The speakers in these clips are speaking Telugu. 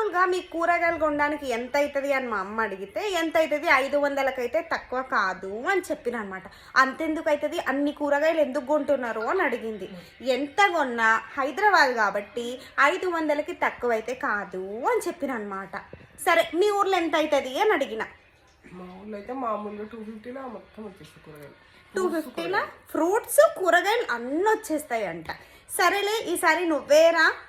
మామూలుగా మీ కూరగాయలు కొనడానికి ఎంత అవుతుంది అని మా అమ్మ అడిగితే ఎంత అవుతుంది 500కి అయితే తక్కువ కాదు అని చెప్పిన అనమాట. అంతెందుకు అవుతుంది, అన్ని కూరగాయలు ఎందుకు కొంటున్నారు అని అడిగింది. ఎంత కొన్నా హైదరాబాద్ కాబట్టి 500కి తక్కువ అయితే కాదు అని చెప్పిన అనమాట. సరే మీ ఊర్లో ఎంత అవుతుంది అని అడిగిన. మా ఊళ్ళో అయితే మామూలుగా 250లో మొత్తం వచ్చేస్తాయి కూరగాయలు. 250లో ఫ్రూట్స్ కూరగాయలు అన్నీ వచ్చేస్తాయి అంట. సరేలే ఈసారి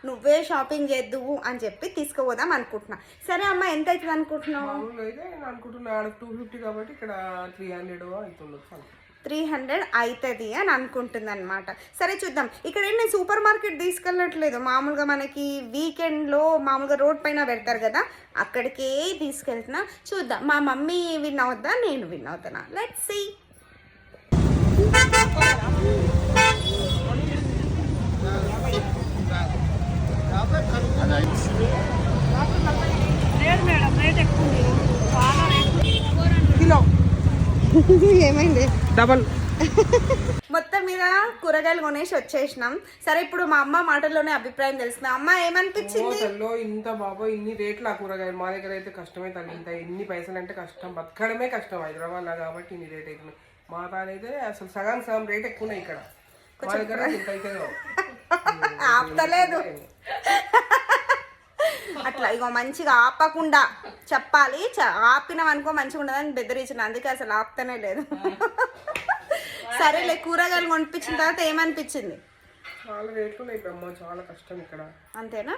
నువ్వే షాపింగ్ చేద్దువు అని చెప్పి తీసుకుపోదాం అనుకుంటున్నా. సరే అమ్మ ఎంత అవుతుంది అనుకుంటున్నావు? మామూలుగా అయితే నేను అనుకుంటున్నా 250 కాబట్టి ఇక్కడ 300 అవుతుండొచ్చు. 300 అవుతుంది అని అనుకుంటుంది అనమాట. సరే చూద్దాం. ఇక్కడ నేను సూపర్ మార్కెట్ తీసుకెళ్ళట్లేదు, మామూలుగా మనకి వీకెండ్లో మామూలుగా రోడ్ పైన పెడతారు కదా, అక్కడికే తీసుకెళ్తున్నా. చూద్దాం మా మమ్మీ విన్ అవుద్దా నేను విన్ అవుతానా, లెట్స్ సీ. కిలో ఏమైంది? డబల్. మొత్తం మీద కూరగాయలు కొనేసి వచ్చేసినాం. సరే ఇప్పుడు మా అమ్మ మాటల్లోనే అభిప్రాయం తెలుస్తుంది. అమ్మ ఏమనిపించింది? ఇంత బాబా ఇన్ని రేట్లు ఆ కూరగాయలు మా దగ్గర అయితే కష్టమే తల్లి. ఇంత ఎన్ని పైసలు అంటే కష్టం, బతకడమే కష్టం హైదరాబాద్ లా కాబట్టి ఇన్ని రేట్ అవుతుంది. మా తానైతే అసలు సగం రేట్ ఎక్కువ ఉన్నాయి ఇక్కడ. మా దగ్గర ఇంత అయితే ఆపుతలేదు అట్లా. ఇగో మంచిగా ఆపకుండా చెప్పాలి, ఆపినాం అనుకో మంచిగా ఉండదని బెదిరించిన, అందుకే అసలు ఆపుతనే లేదు. సరేలే కూరగాయలు కొనిపించిన తర్వాత ఏమనిపించింది? చాలా రేట్లు ఉన్నాయి అమ్మ, చాలా కష్టం ఇక్కడ. అంతేనా?